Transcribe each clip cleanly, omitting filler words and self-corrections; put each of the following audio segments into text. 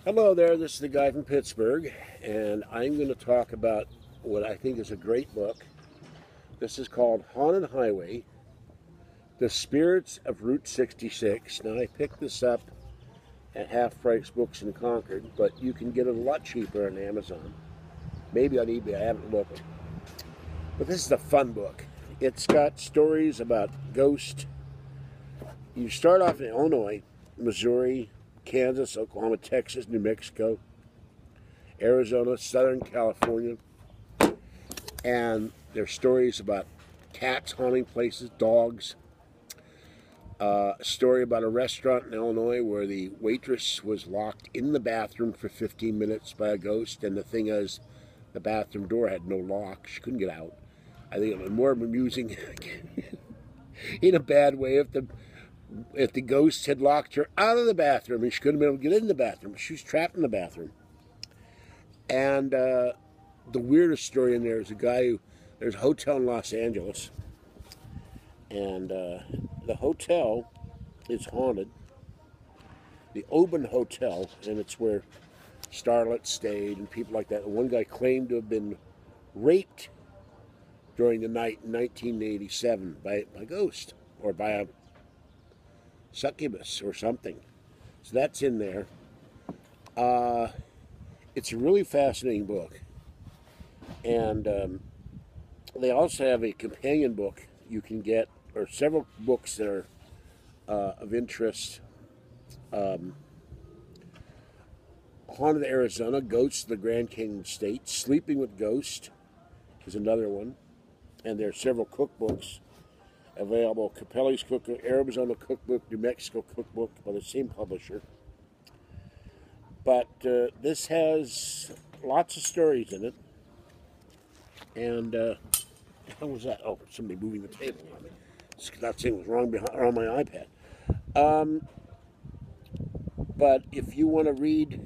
Hello there, this is the guy from Pittsburgh, and I'm going to talk about what I think is a great book. This is called Haunted Highway, The Spirits of Route 66. Now, I picked this up at Half Price Books in Concord, but you can get it a lot cheaper on Amazon. Maybe on eBay, I haven't looked. But this is a fun book. It's got stories about ghosts. You start off in Illinois, Missouri, Kansas, Oklahoma, Texas, New Mexico, Arizona, Southern California, and there's stories about cats haunting places, dogs. A story about a restaurant in Illinois where the waitress was locked in the bathroom for 15 minutes by a ghost, and the thing is, the bathroom door had no lock. She couldn't get out. I think it was more amusing in a bad way if the ghost had locked her out of the bathroom and she couldn't be able to get in the bathroom. She was trapped in the bathroom. And the weirdest story in there is a guy there's a hotel in Los Angeles, and the hotel is haunted. The Oban Hotel, and it's where starlets stayed and people like that. And one guy claimed to have been raped during the night in 1987 by a ghost or by a succubus or something. So that's in there. It's a really fascinating book. And they also have a companion book you can get, or several books that are of interest. Haunted Arizona, Ghosts of the Grand Canyon State, Sleeping with Ghosts is another one. And there are several cookbooks available. Capelli's Cookbook, Arizona Cookbook, New Mexico Cookbook by the same publisher. But this has lots of stories in it. And what the hell was that? Oh, somebody moving the table on me. That thing was wrong on my iPad. But if you want to read,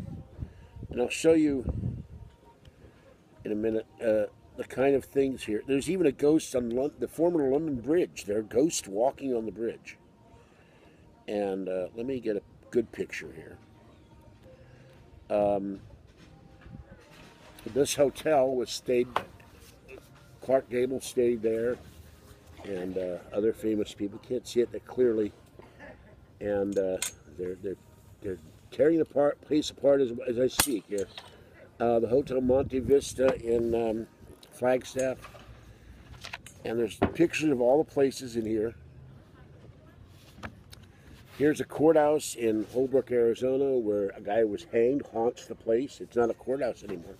and I'll show you in a minute, the kind of things here. There's even a ghost on the former London Bridge. There are ghosts walking on the bridge. And let me get a good picture here. This hotel was stayed. Clark Gable stayed there, and other famous people. Can't see it that clearly. And they're tearing the place apart as I speak here. The Hotel Monte Vista in Flagstaff, and there's pictures of all the places in here. Here's a courthouse in Holbrook, Arizona, where a guy was hanged, haunts the place. It's not a courthouse anymore.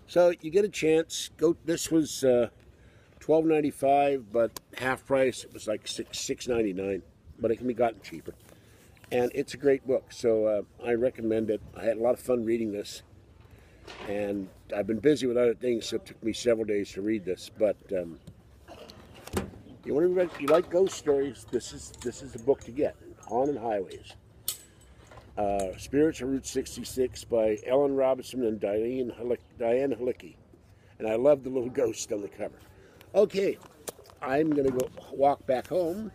So you get a chance. Go. This was $12.95, but half price it was like $6.99. But it can be gotten cheaper, and it's a great book. So I recommend it. I had a lot of fun reading this. And I've been busy with other things, so it took me several days to read this. But you like ghost stories, this is the book to get. Haunted Highways. Spirits of Route 66 by Ellen Robson and Dianne Halicki. And I love the little ghost on the cover. Okay, I'm going to go walk back home.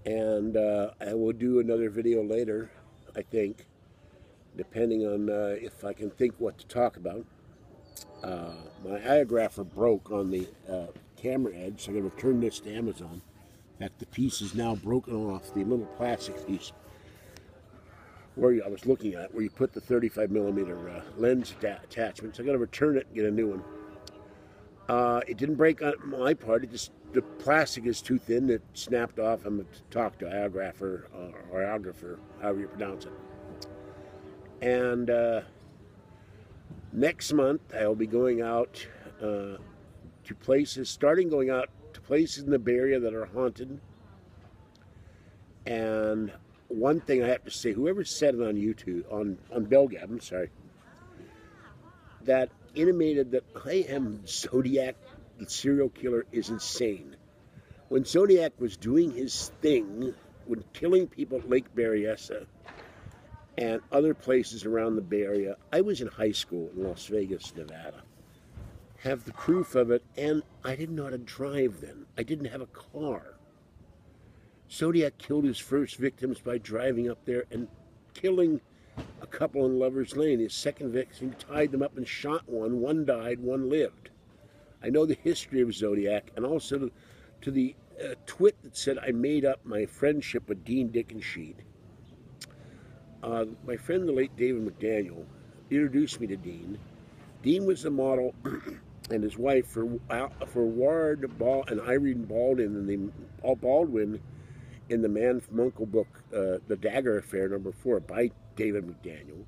And I will do another video later, I think, depending on if I can think what to talk about. My iographer broke on the camera edge, so I'm going to return this to Amazon. The piece is now broken off, the little plastic piece where I was looking at, where you put the 35mm lens attachment. So I'm going to return it and get a new one. It didn't break on my part, the plastic is too thin, it snapped off. I'm going to talk to iographer, or iographer, however you pronounce it. And next month, I'll be going out to places, going out to places in the Bay Area that are haunted. And one thing I have to say, whoever said it on YouTube, on Belgab, I'm sorry, that intimated that I am Zodiac, the serial killer, is insane. When Zodiac was doing his thing, when killing people at Lake Berryessa, and other places around the Bay Area. I was in high school in Las Vegas, Nevada. Have the proof of it, and I didn't know how to drive then. I didn't have a car. Zodiac killed his first victims by driving up there and killing a couple in Lover's Lane. His second victim tied them up and shot one. One died, one lived. I know the history of Zodiac, and also to the twit that said I made up my friendship with Dean Dickensheet. My friend, the late David McDaniel, introduced me to Dean. Dean was the model and his wife for Ward Ball and Irene Baldwin in the Man from U.N.C.L.E. book, The Dagger Affair, #4, by David McDaniel.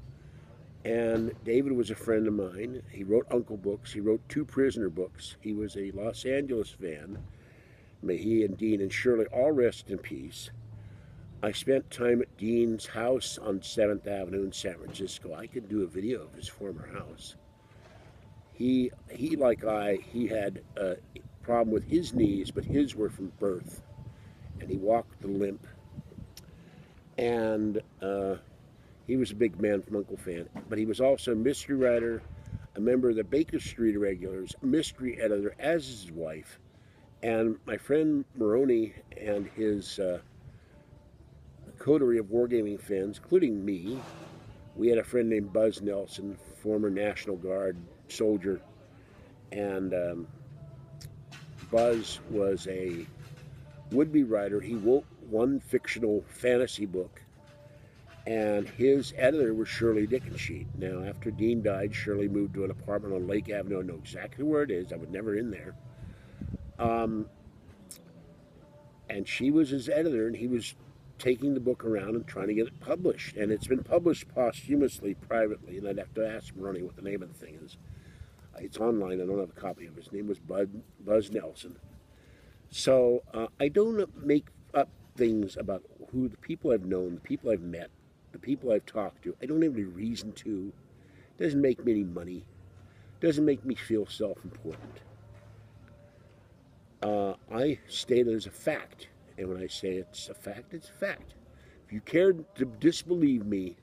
And David was a friend of mine. He wrote Uncle books. He wrote 2 Prisoner books. He was a Los Angeles fan. May he and Dean and Shirley all rest in peace. I spent time at Dean's house on 7th Avenue in San Francisco. I could do a video of his former house. He like he had a problem with his knees, but his were from birth. And he walked the limp. And he was a big Man from U.N.C.L.E. fan, but he was also a mystery writer, a member of the Baker Street Irregulars, a mystery editor, as is his wife. And my friend Maroney and his coterie of wargaming fans, including me, we had a friend named Buzz Nelson, former National Guard soldier, and Buzz was a would-be writer. He wrote one fictional fantasy book, and his editor was Shirley Dickensheet. Now, after Dean died, Shirley moved to an apartment on Lake Avenue. I know exactly where it is. I was never in there. And she was his editor, and he was taking the book around and trying to get it published. And it's been published posthumously, privately, and I'd have to ask Ronnie what the name of the thing is. It's online. I don't have a copy of it. His name was Buzz Nelson. So I don't make up things about who the people I've known, the people I've met, the people I've talked to. I don't have any reason to. It doesn't make me any money. It doesn't make me feel self-important. I state it as a fact. And when I say it's a fact, it's a fact. If you care to disbelieve me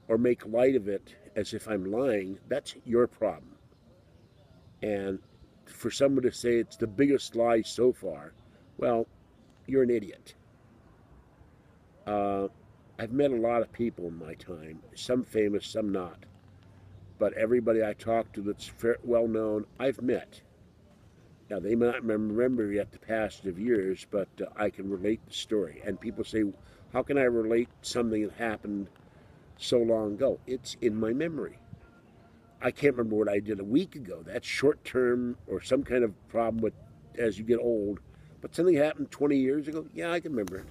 or make light of it as if I'm lying, that's your problem. And for someone to say it's the biggest lie so far, well, you're an idiot. I've met a lot of people in my time, some famous, some not. But everybody I talk to that's well known, I've met. Now, they may not remember yet the past of years, but I can relate the story. And people say, how can I relate something that happened so long ago? It's in my memory. I can't remember what I did a week ago. That's short-term or some kind of problem with as you get old. But something happened 20 years ago, yeah, I can remember it.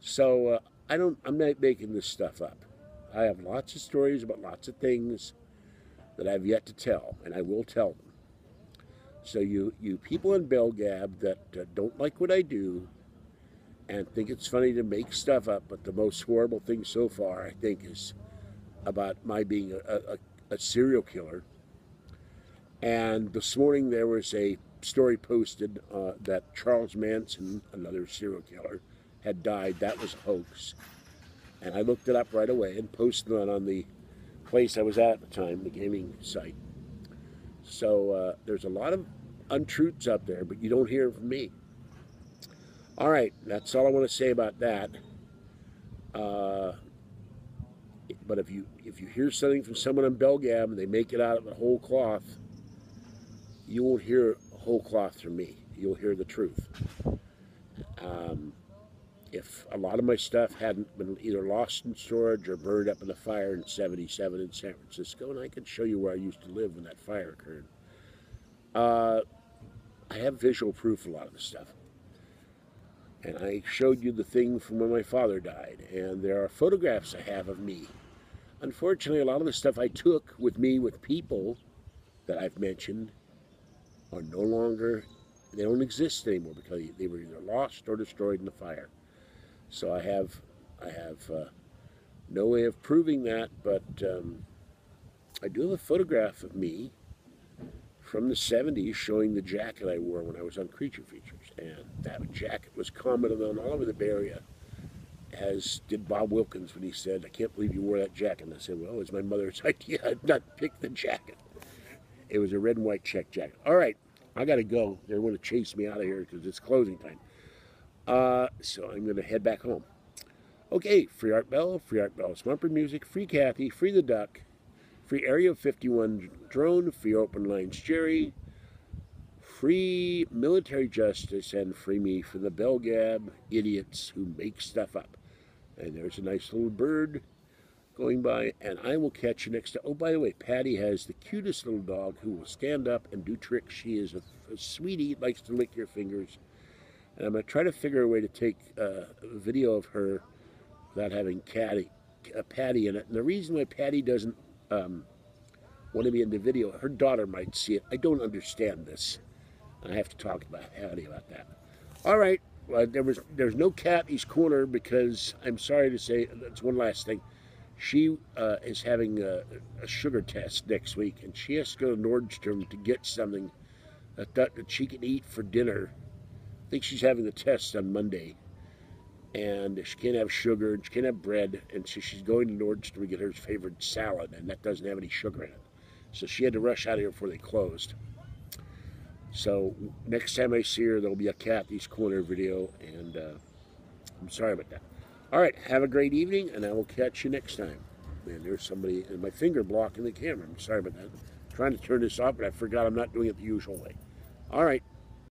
So I'm not making this stuff up. I have lots of stories about lots of things that I've yet to tell, and I will tell them. So you people in Belgab that don't like what I do and think it's funny to make stuff up, but the most horrible thing so far, I think, is about my being a serial killer. And this morning there was a story posted that Charles Manson, another serial killer, had died. That was a hoax. And I looked it up right away and posted it on the place I was at the time, the gaming site. So there's a lot of untruths out there, but you don't hear from me. All right, that's all I want to say about that. But if you hear something from someone in Belgab and they make it out of a whole cloth, you won't hear whole cloth from me. You'll hear the truth. If a lot of my stuff hadn't been either lost in storage or burned up in a fire in '77 in San Francisco, and I can show you where I used to live when that fire occurred. I have visual proof of a lot of the stuff. And I showed you the thing from when my father died, and there are photographs I have of me. Unfortunately, a lot of the stuff I took with me with people that I've mentioned are no longer, they don't exist anymore because they were either lost or destroyed in the fire. So I have no way of proving that, but I do have a photograph of me from the 70s showing the jacket I wore when I was on Creature Features. And that jacket was commented on all over the Bay Area, as did Bob Wilkins when he said, "I can't believe you wore that jacket." And I said, well, it was my mother's idea. I'd not picked the jacket. It was a red and white check jacket. All right, I got to go. They want to chase me out of here because it's closing time. So I'm going to head back home. Okay, free Art Bell, sBumperMusic, free Kathy, free the Duck, free Area 51 drone, free Open Lines Jerry, free military justice, and free me for the bell gab idiots who make stuff up. And there's a nice little bird going by, and I will catch you next time. Oh, by the way, Patty has the cutest little dog who will stand up and do tricks. She is a sweetie, likes to lick your fingers. And I'm going to try to figure a way to take a video of her without having Patty in it. And the reason why Patty doesn't want to be in the video, her daughter might see it. I don't understand this. I have to talk about Patty about that. All right, well, there's no Kathy's Corner because I'm sorry to say, that's one last thing. She is having a sugar test next week, and she has to go to Nordstrom to get something that she can eat for dinner. I think she's having the test on Monday, and she can't have sugar, and she can't have bread, and so she's going to Nordstrom to get her favorite salad, and that doesn't have any sugar in it. So she had to rush out of here before they closed. So next time I see her, there'll be a Kathy's Corner video, and I'm sorry about that. All right, have a great evening, and I will catch you next time. Man, there's somebody, and my finger blocking the camera. I'm sorry about that. I'm trying to turn this off, but I forgot I'm not doing it the usual way. All right.